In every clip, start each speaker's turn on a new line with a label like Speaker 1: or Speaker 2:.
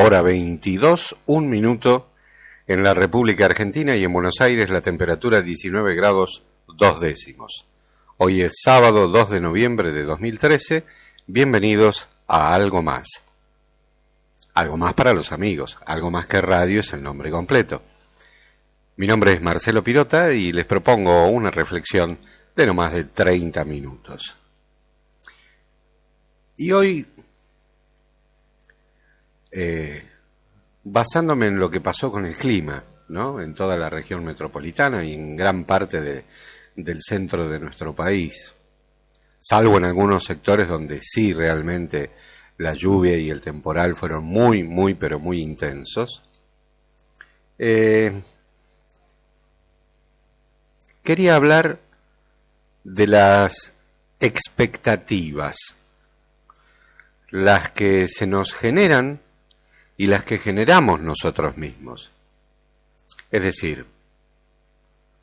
Speaker 1: Hora 22, 1 minuto en la República Argentina y en Buenos Aires la temperatura 19 grados 2 décimos. Hoy es sábado 2 de noviembre de 2013. Bienvenidos a Algo Más. Algo más para los amigos. Algo más que radio es el nombre completo. Mi nombre es Marcelo Pirota y les propongo una reflexión de no más de 30 minutos. Y hoy, basándome en lo que pasó con el clima, ¿no?, en toda la región metropolitana y en gran parte del centro de nuestro país, salvo en algunos sectores donde sí realmente la lluvia y el temporal fueron muy, pero muy intensos, quería hablar de las expectativas, las que se nos generan y las que generamos nosotros mismos. Es decir,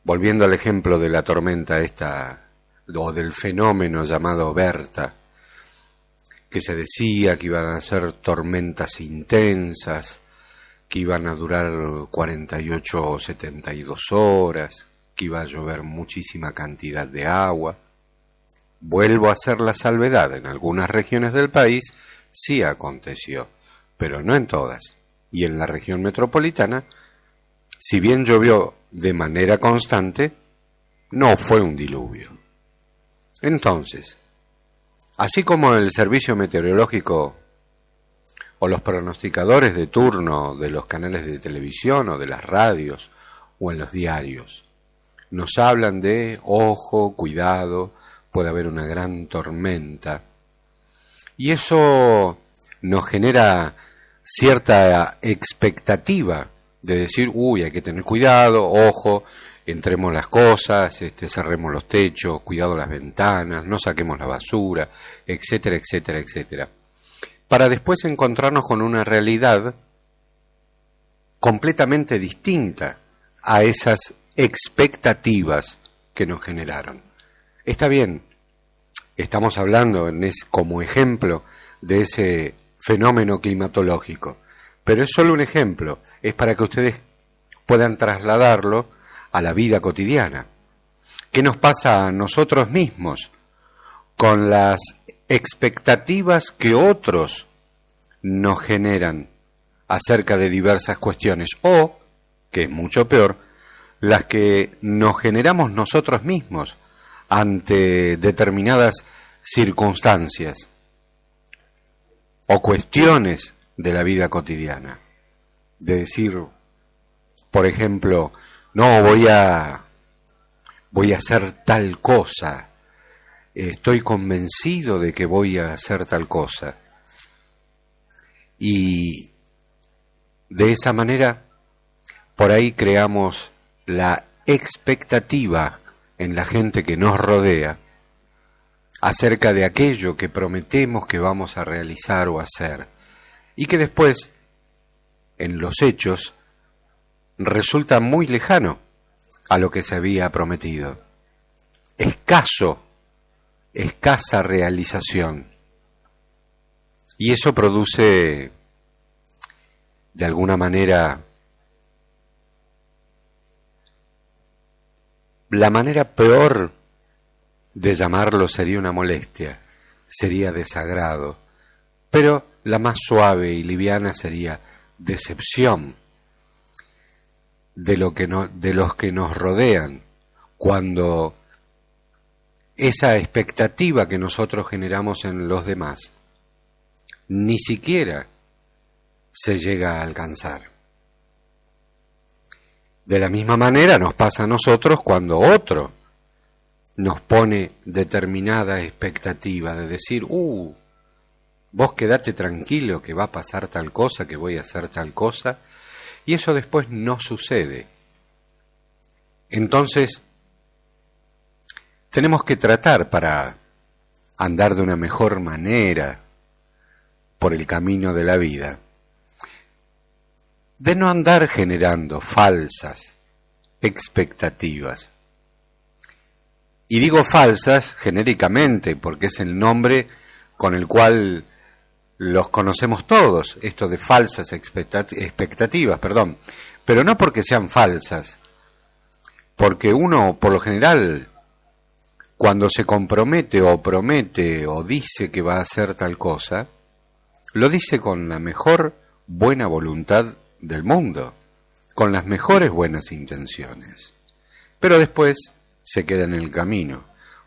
Speaker 1: volviendo al ejemplo de la tormenta esta, o del fenómeno llamado Berta, que se decía que iban a ser tormentas intensas, que iban a durar 48 o 72 horas, que iba a llover muchísima cantidad de agua. Vuelvo a hacer la salvedad, en algunas regiones del país sí aconteció, pero no en todas. Y en la región metropolitana, si bien llovió de manera constante, no fue un diluvio. Entonces, así como el servicio meteorológico o los pronosticadores de turno de los canales de televisión o de las radios o en los diarios nos hablan de, ojo, cuidado, puede haber una gran tormenta, y eso nos genera cierta expectativa de decir, hay que tener cuidado, ojo, entremos las cosas, cerremos los techos, cuidado las ventanas, no saquemos la basura, etcétera, etcétera, etcétera. Para después encontrarnos con una realidad completamente distinta a esas expectativas que nos generaron. Está bien, estamos hablando como ejemplo de ese fenómeno climatológico, pero es solo un ejemplo, es para que ustedes puedan trasladarlo a la vida cotidiana. ¿Qué nos pasa a nosotros mismos con las expectativas que otros nos generan acerca de diversas cuestiones? O, que es mucho peor, las que nos generamos nosotros mismos ante determinadas circunstancias o cuestiones de la vida cotidiana. De decir, por ejemplo, no, voy a hacer tal cosa, estoy convencido de que voy a hacer tal cosa. Y de esa manera, por ahí creamos la expectativa en la gente que nos rodea acerca de aquello que prometemos que vamos a realizar o hacer, y que después, en los hechos, resulta muy lejano a lo que se había prometido. Escasa realización. Y eso produce, de alguna manera, la manera peor de llamarlo sería una molestia, sería desagrado, pero la más suave y liviana sería decepción de los que nos rodean, cuando esa expectativa que nosotros generamos en los demás ni siquiera se llega a alcanzar. De la misma manera nos pasa a nosotros cuando otro nos pone determinada expectativa de decir, vos quedate tranquilo que va a pasar tal cosa, que voy a hacer tal cosa, y eso después no sucede. Entonces, tenemos que tratar, para andar de una mejor manera por el camino de la vida, de no andar generando falsas expectativas. Y digo falsas genéricamente porque es el nombre con el cual los conocemos todos, esto de falsas expectativas, pero no porque sean falsas, porque uno, por lo general, cuando se compromete o promete o dice que va a hacer tal cosa, lo dice con la mejor buena voluntad del mundo, con las mejores buenas intenciones. Pero después se queda en el camino,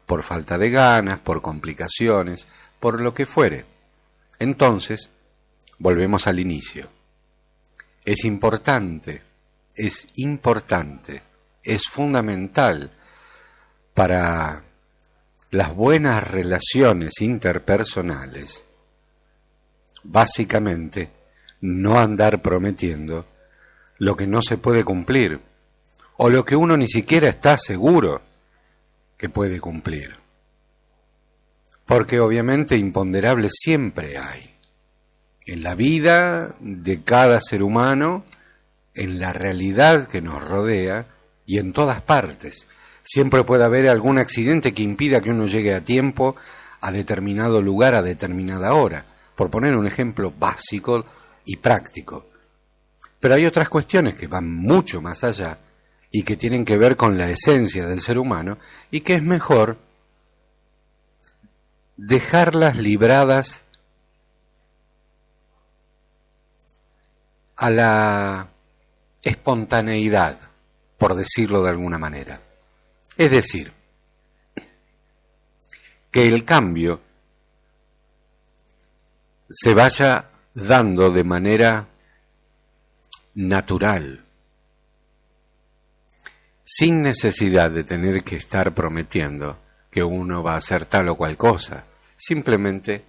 Speaker 1: por falta de ganas, por complicaciones, por lo que fuere. Entonces, volvemos al inicio. Es importante, es fundamental para las buenas relaciones interpersonales, básicamente, no andar prometiendo lo que no se puede cumplir, o lo que uno ni siquiera está seguro que puede cumplir. Porque obviamente imponderables siempre hay. En la vida de cada ser humano, en la realidad que nos rodea y en todas partes. Siempre puede haber algún accidente que impida que uno llegue a tiempo a determinado lugar a determinada hora, por poner un ejemplo básico y práctico. Pero hay otras cuestiones que van mucho más allá y que tienen que ver con la esencia del ser humano y que es mejor dejarlas libradas a la espontaneidad, por decirlo de alguna manera. Es decir, que el cambio se vaya dando de manera natural, sin necesidad de tener que estar prometiendo que uno va a hacer tal o cual cosa, simplemente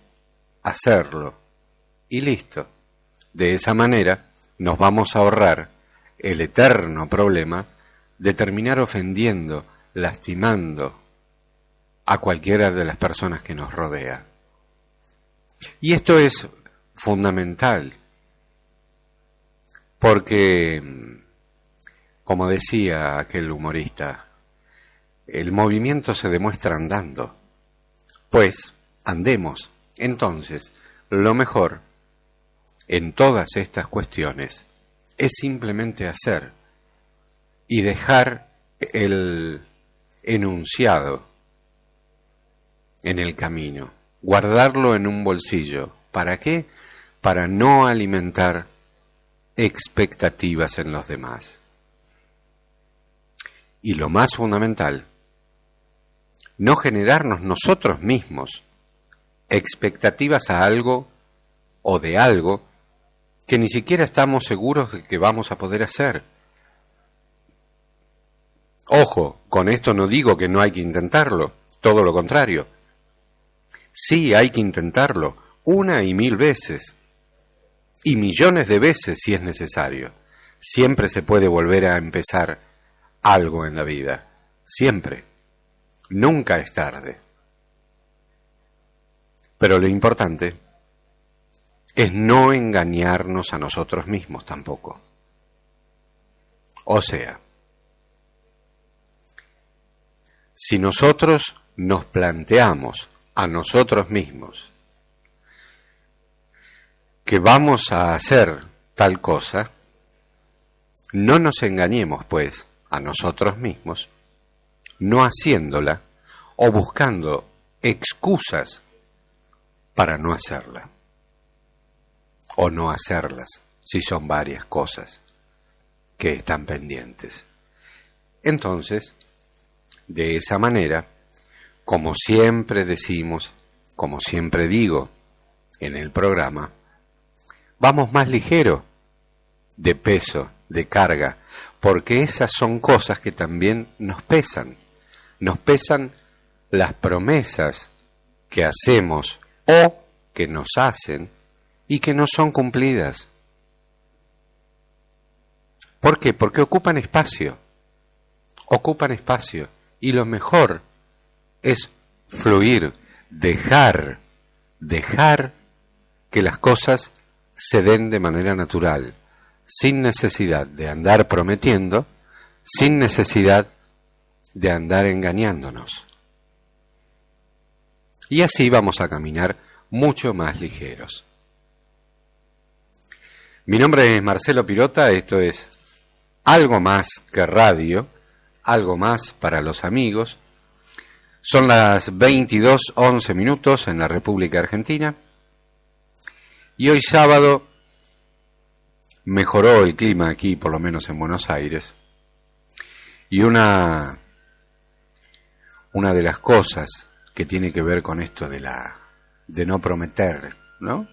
Speaker 1: hacerlo y listo. De esa manera nos vamos a ahorrar el eterno problema de terminar ofendiendo, lastimando a cualquiera de las personas que nos rodea. Y esto es fundamental, porque, como decía aquel humorista, el movimiento se demuestra andando. Pues, andemos. Entonces, lo mejor en todas estas cuestiones es simplemente hacer y dejar el enunciado en el camino, guardarlo en un bolsillo. ¿Para qué? Para no alimentar expectativas en los demás. Y lo más fundamental, no generarnos nosotros mismos expectativas a algo o de algo que ni siquiera estamos seguros de que vamos a poder hacer. Ojo, con esto no digo que no hay que intentarlo, todo lo contrario. Sí, hay que intentarlo, 1 y 1000 veces, y millones de veces si es necesario. Siempre se puede volver a empezar algo en la vida, siempre. Nunca es tarde. Pero lo importante es no engañarnos a nosotros mismos tampoco. O sea, si nosotros nos planteamos a nosotros mismos que vamos a hacer tal cosa, no nos engañemos, pues, a nosotros mismos, no haciéndola o buscando excusas para no hacerla, o no hacerlas, si son varias cosas que están pendientes. Entonces, de esa manera, como siempre decimos, como siempre digo en el programa, vamos más ligero de peso, de carga, porque esas son cosas que también nos pesan. Nos pesan las promesas que hacemos o que nos hacen y que no son cumplidas. ¿Por qué? Porque ocupan espacio. Ocupan espacio. Y lo mejor es fluir, dejar que las cosas se den de manera natural, sin necesidad de andar prometiendo, sin necesidad de andar engañándonos. Y así vamos a caminar mucho más ligeros. Mi nombre es Marcelo Pirota, esto es Algo Más que Radio, algo más para los amigos. Son las 22:11 en la República Argentina y hoy sábado mejoró el clima aquí, por lo menos en Buenos Aires, y una de las cosas que tiene que ver con esto de no prometer, ¿no?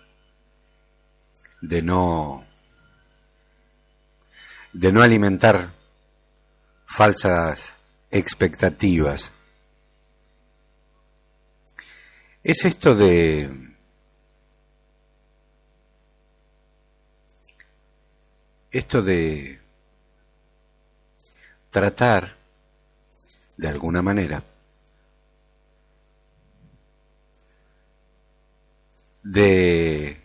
Speaker 1: De no alimentar falsas expectativas. Es esto de tratar, de alguna manera, de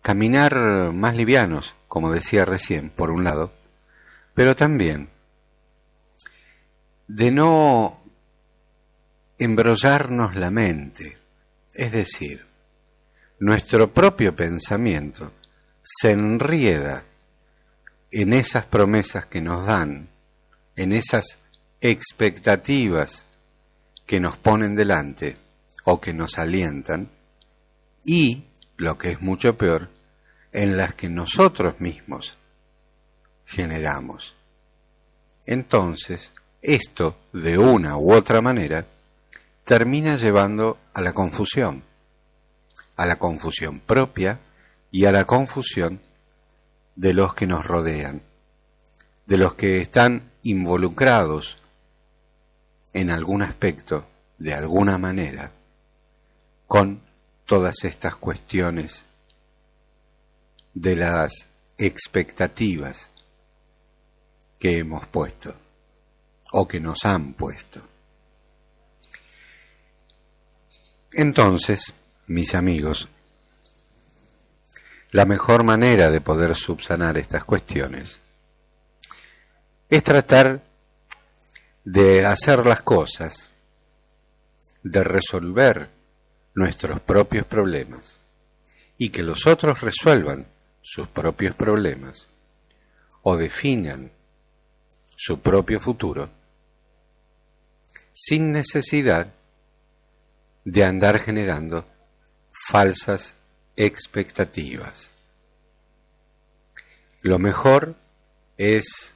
Speaker 1: caminar más livianos, como decía recién, por un lado, pero también de no embrollarnos la mente, es decir, nuestro propio pensamiento se enrieda en esas promesas que nos dan, en esas expectativas que nos ponen delante o que nos alientan, y, lo que es mucho peor, en las que nosotros mismos generamos. Entonces, esto, de una u otra manera, termina llevando a la confusión propia y a la confusión de los que nos rodean, de los que están involucrados en algún aspecto, de alguna manera, con todas estas cuestiones de las expectativas que hemos puesto o que nos han puesto. Entonces, mis amigos, la mejor manera de poder subsanar estas cuestiones es tratar de hacer las cosas, de resolver nuestros propios problemas y que los otros resuelvan sus propios problemas o definan su propio futuro sin necesidad de andar generando falsas expectativas. Lo mejor es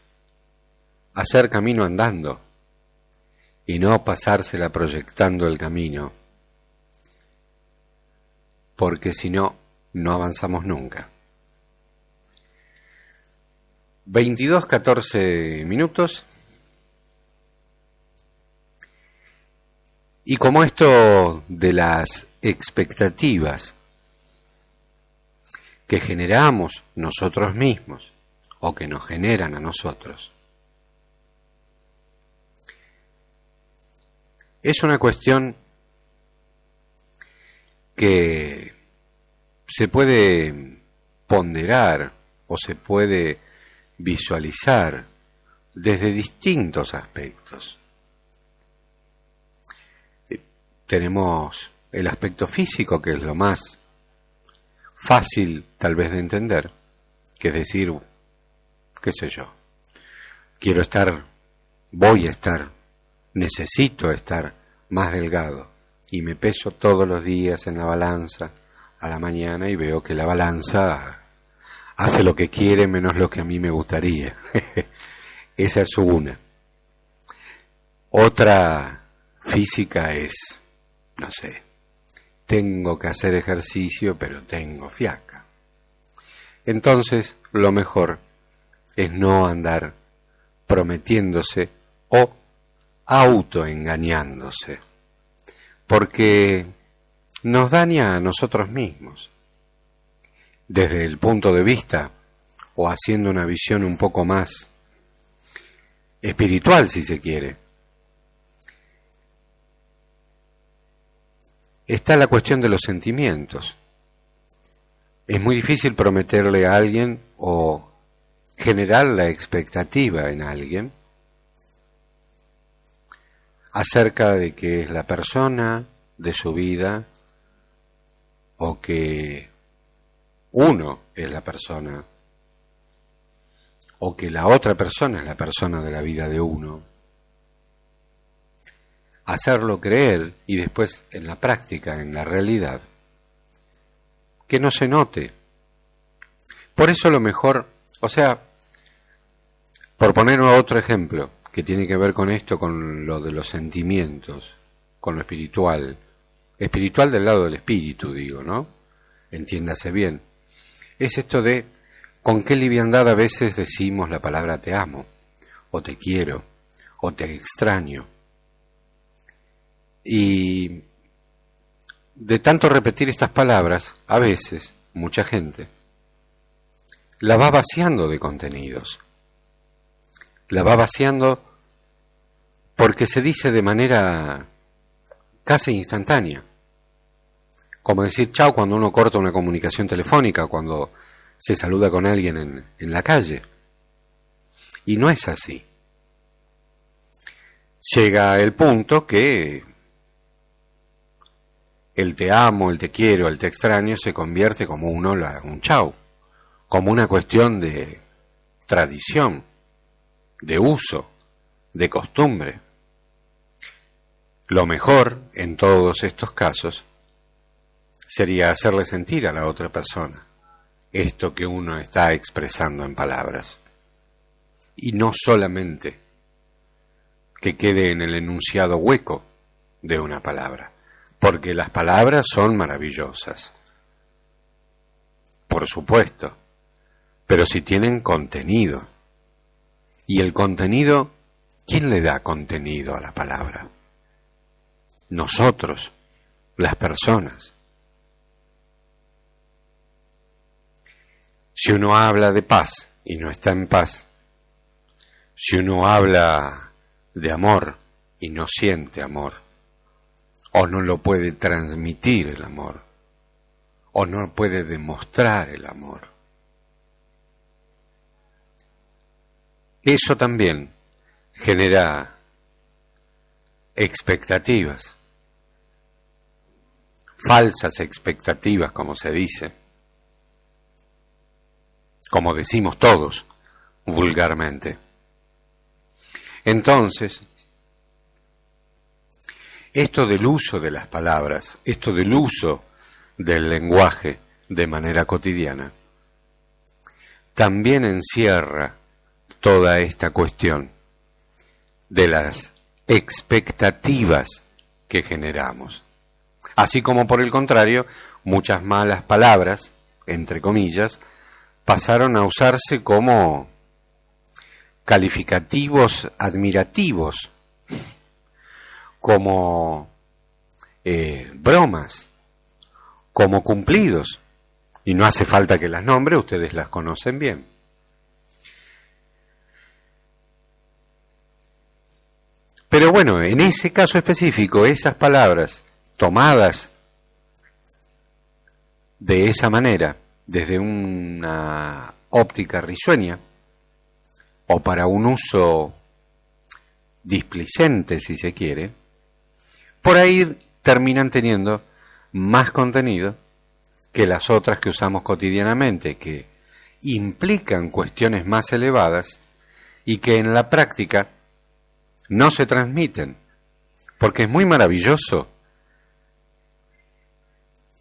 Speaker 1: hacer camino andando y no pasársela proyectando el camino, porque si no, no avanzamos nunca. 22:14. Y como esto de las expectativas que generamos nosotros mismos o que nos generan a nosotros, es una cuestión que se puede ponderar o se puede visualizar desde distintos aspectos. Tenemos el aspecto físico, que es lo más fácil tal vez de entender, que es decir, qué sé yo, quiero estar, voy a estar, necesito estar más delgado y me peso todos los días en la balanza a la mañana y veo que la balanza hace lo que quiere menos lo que a mí me gustaría. Esa es una. Otra física es, no sé, tengo que hacer ejercicio pero tengo fiaca. Entonces lo mejor es no andar prometiéndose o autoengañándose, porque nos daña a nosotros mismos. Desde el punto de vista, o haciendo una visión un poco más espiritual, si se quiere, está la cuestión de los sentimientos. Es muy difícil prometerle a alguien o generar la expectativa en alguien acerca de que es la persona de su vida o que uno es la persona, o que la otra persona es la persona de la vida de uno. Hacerlo creer y después en la práctica, en la realidad, que no se note. Por eso lo mejor, o sea, por poner otro ejemplo, que tiene que ver con esto, con lo de los sentimientos, con lo espiritual del lado del espíritu, digo, ¿no? Entiéndase bien. Es esto de con qué liviandad a veces decimos la palabra te amo, o te quiero, o te extraño. Y de tanto repetir estas palabras, a veces, mucha gente la va vaciando de contenidos. La va vaciando porque se dice de manera casi instantánea. Como decir chao cuando uno corta una comunicación telefónica, cuando se saluda con alguien en la calle. Y no es así. Llega el punto que el te amo, el te quiero, el te extraño se convierte como un chau, como una cuestión de tradición, de uso, de costumbre. Lo mejor en todos estos casos sería hacerle sentir a la otra persona esto que uno está expresando en palabras. Y no solamente que quede en el enunciado hueco de una palabra, porque las palabras son maravillosas, por supuesto, pero si tienen contenido. Y el contenido, ¿quién le da contenido a la palabra? Nosotros, las personas. Si uno habla de paz y no está en paz, si uno habla de amor y no siente amor, o no lo puede transmitir el amor, o no puede demostrar el amor, eso también genera expectativas, falsas expectativas, como se dice, como decimos todos vulgarmente. Entonces, esto del uso de las palabras, esto del uso del lenguaje de manera cotidiana, también encierra toda esta cuestión de las expectativas que generamos. Así como por el contrario, muchas malas palabras, entre comillas, pasaron a usarse como calificativos admirativos, como bromas, como cumplidos. Y no hace falta que las nombre, ustedes las conocen bien. Pero bueno, en ese caso específico, esas palabras tomadas de esa manera, desde una óptica risueña, o para un uso displicente, si se quiere, por ahí terminan teniendo más contenido que las otras que usamos cotidianamente, que implican cuestiones más elevadas y que en la práctica no se transmiten, porque es muy maravilloso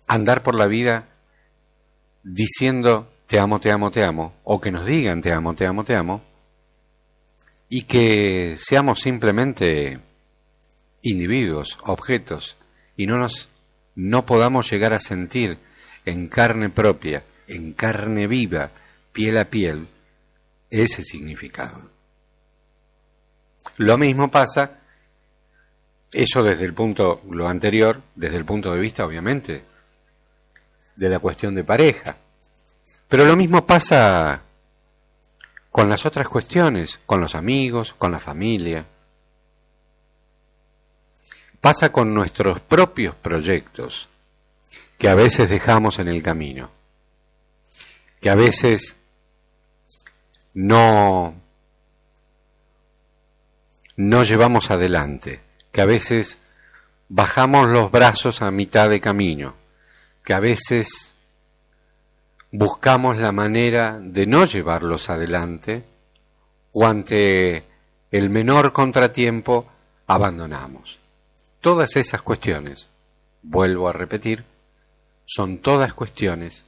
Speaker 1: andar por la vida diciendo te amo, te amo, te amo, o que nos digan te amo, te amo, te amo, y que seamos simplemente individuos, objetos, y no podamos llegar a sentir en carne propia, en carne viva, piel a piel, ese significado. Lo mismo pasa, eso lo anterior, desde el punto de vista, obviamente, de la cuestión de pareja. Pero lo mismo pasa con las otras cuestiones, con los amigos, con la familia. Pasa con nuestros propios proyectos, que a veces dejamos en el camino, que a veces no llevamos adelante, que a veces bajamos los brazos a mitad de camino, que a veces buscamos la manera de no llevarlos adelante o ante el menor contratiempo abandonamos. Todas esas cuestiones, vuelvo a repetir, son todas cuestiones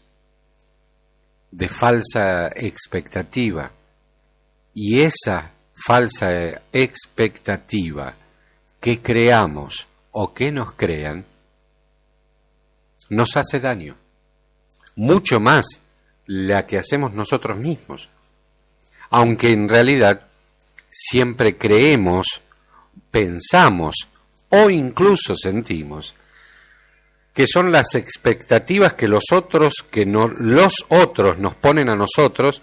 Speaker 1: de falsa expectativa, y esa falsa expectativa que creamos o que nos crean nos hace daño, mucho más la que hacemos nosotros mismos, aunque en realidad siempre creemos, pensamos o incluso sentimos que son las expectativas que los otros nos ponen a nosotros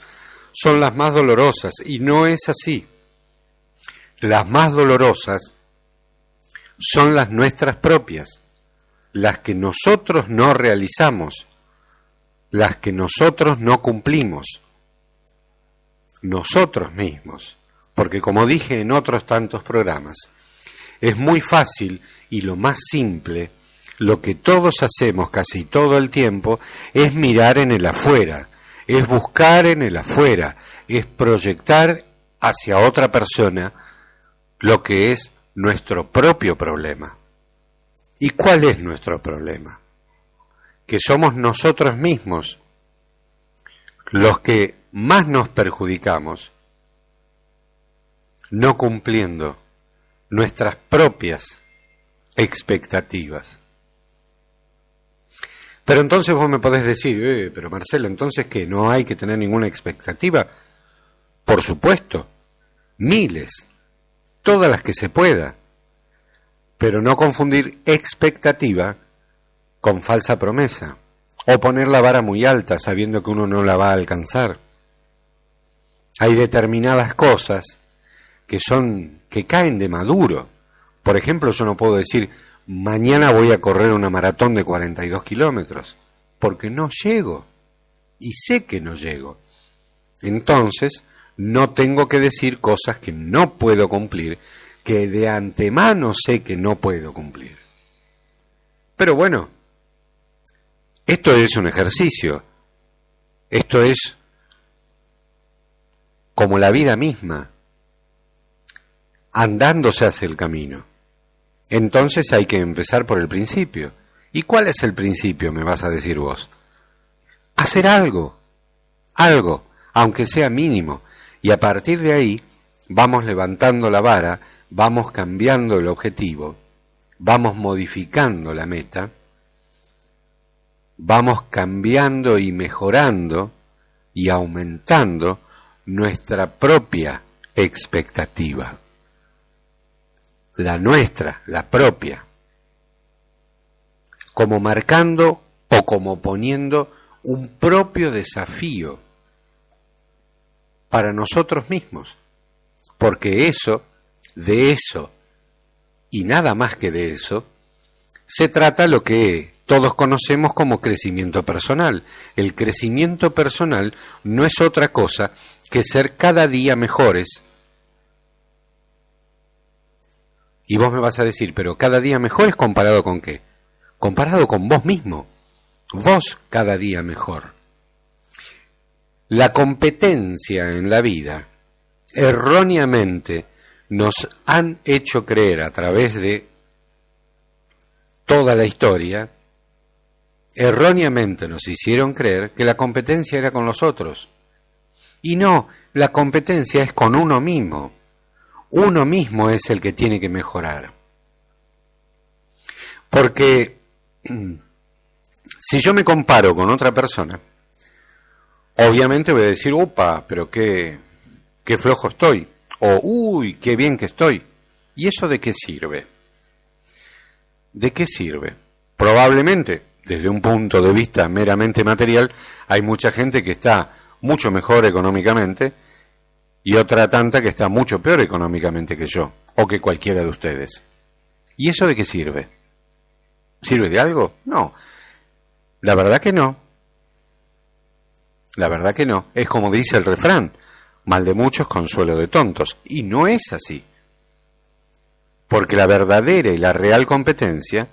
Speaker 1: son las más dolorosas, y no es así. Las más dolorosas son las nuestras propias, las que nosotros no realizamos, las que nosotros no cumplimos, nosotros mismos. Porque como dije en otros tantos programas, es muy fácil y lo más simple, lo que todos hacemos casi todo el tiempo, es mirar en el afuera, es buscar en el afuera, es proyectar hacia otra persona lo que es nuestro propio problema. ¿Y cuál es nuestro problema? Que somos nosotros mismos los que más nos perjudicamos no cumpliendo nuestras propias expectativas. Pero entonces vos me podés decir, pero Marcelo, ¿entonces qué? ¿No hay que tener ninguna expectativa? Por supuesto, miles, todas las que se pueda, pero no confundir expectativa con falsa promesa, o poner la vara muy alta sabiendo que uno no la va a alcanzar. Hay determinadas cosas que caen de maduro. Por ejemplo, yo no puedo decir, mañana voy a correr una maratón de 42 kilómetros, porque no llego, y sé que no llego. Entonces, no tengo que decir cosas que no puedo cumplir, que de antemano sé que no puedo cumplir. Pero bueno, esto es un ejercicio, esto es como la vida misma, andando se hace el camino. Entonces hay que empezar por el principio. ¿Y cuál es el principio, me vas a decir vos? Hacer algo, aunque sea mínimo, y a partir de ahí vamos levantando la vara, vamos cambiando el objetivo, vamos modificando la meta, vamos cambiando y mejorando y aumentando nuestra propia expectativa. La nuestra, la propia, como marcando o como poniendo un propio desafío para nosotros mismos, porque de eso y nada más que de eso, se trata lo que todos conocemos como crecimiento personal. El crecimiento personal no es otra cosa que ser cada día mejores. Y vos me vas a decir, pero cada día mejores ¿comparado con qué? Comparado con vos mismo. Vos cada día mejor. La competencia en la vida, erróneamente, nos han hecho creer a través de toda la historia, erróneamente nos hicieron creer que la competencia era con los otros. Y no, la competencia es con uno mismo. Uno mismo es el que tiene que mejorar. Porque si yo me comparo con otra persona, obviamente voy a decir, upa, pero qué flojo estoy. O, uy, qué bien que estoy. ¿Y eso de qué sirve? ¿De qué sirve? Probablemente, desde un punto de vista meramente material, hay mucha gente que está mucho mejor económicamente y otra tanta que está mucho peor económicamente que yo, o que cualquiera de ustedes. ¿Y eso de qué sirve? ¿Sirve de algo? No. La verdad que no. La verdad que no. Es como dice el refrán, mal de muchos, consuelo de tontos. Y no es así. Porque la verdadera y la real competencia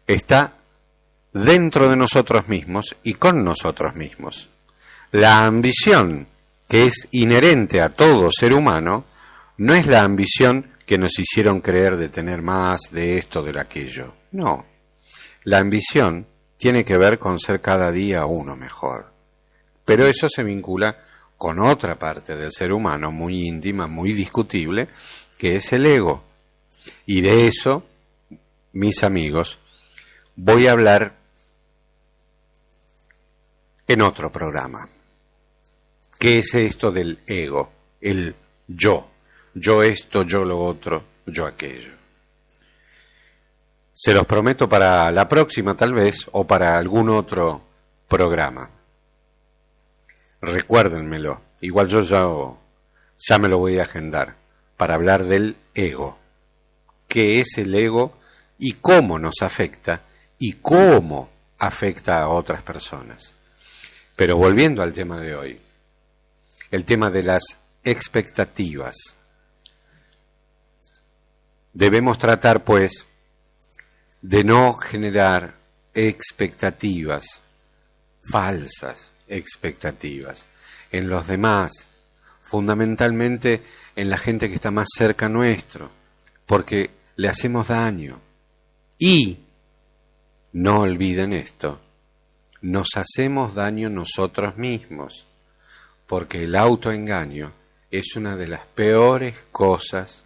Speaker 1: está dentro de nosotros mismos y con nosotros mismos. La ambición que es inherente a todo ser humano no es la ambición que nos hicieron creer de tener más, de esto, de aquello. No. La ambición tiene que ver con ser cada día uno mejor. Pero eso se vincula con otra parte del ser humano muy íntima, muy discutible, que es el ego. Y de eso, mis amigos, voy a hablar en otro programa. ¿Qué es esto del ego? El yo. Yo esto, yo lo otro, yo aquello. Se los prometo para la próxima tal vez o para algún otro programa. Recuérdenmelo. Igual yo ya me lo voy a agendar para hablar del ego. ¿Qué es el ego y cómo nos afecta y cómo afecta a otras personas? Pero volviendo al tema de hoy, el tema de las expectativas. Debemos tratar, pues, de no generar expectativas, falsas expectativas, en los demás, fundamentalmente en la gente que está más cerca nuestro, porque le hacemos daño. Y, no olviden esto, nos hacemos daño nosotros mismos, porque el autoengaño es una de las peores cosas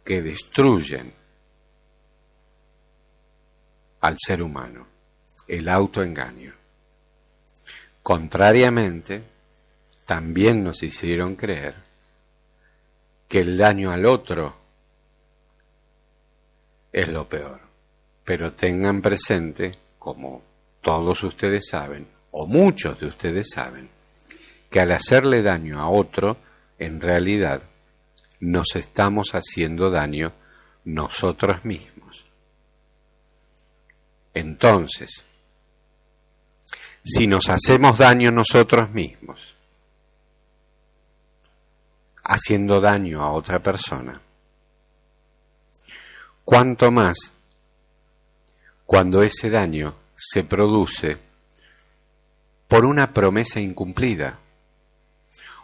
Speaker 1: que destruyen al ser humano, el autoengaño. Contrariamente, también nos hicieron creer que el daño al otro es lo peor. Pero tengan presente, como todos ustedes saben, o muchos de ustedes saben, que al hacerle daño a otro, en realidad, nos estamos haciendo daño nosotros mismos. Entonces, si nos hacemos daño nosotros mismos, haciendo daño a otra persona, cuánto más cuando ese daño se produce por una promesa incumplida,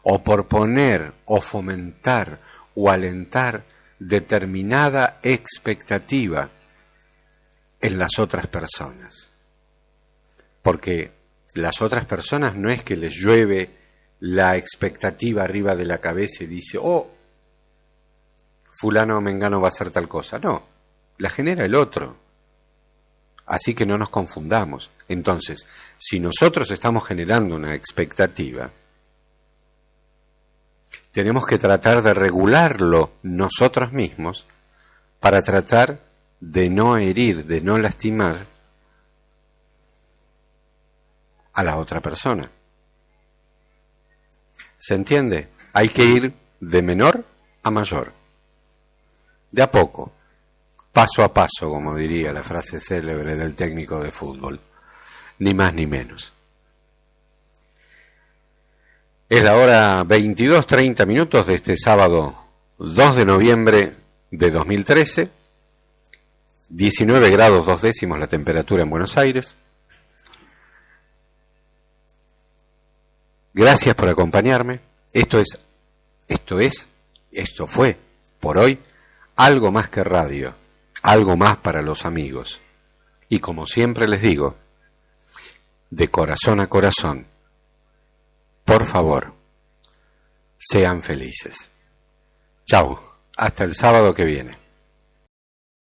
Speaker 1: o por poner o fomentar o alentar determinada expectativa en las otras personas. Porque las otras personas no es que les llueve la expectativa arriba de la cabeza y dice, oh, fulano o mengano va a hacer tal cosa. No, la genera el otro. Así que no nos confundamos. Entonces, si nosotros estamos generando una expectativa, tenemos que tratar de regularlo nosotros mismos para tratar de no herir, de no lastimar a la otra persona. ¿Se entiende? Hay que ir de menor a mayor, de a poco, paso a paso, como diría la frase célebre del técnico de fútbol, ni más ni menos. Es la hora 22:30 de este sábado 2 de noviembre de 2013, 19 grados 2 décimos la temperatura en Buenos Aires. Gracias por acompañarme. Esto fue, por hoy, algo más que radio, algo más para los amigos. Y como siempre les digo, de corazón a corazón, por favor, sean felices. Chau, hasta el sábado que viene.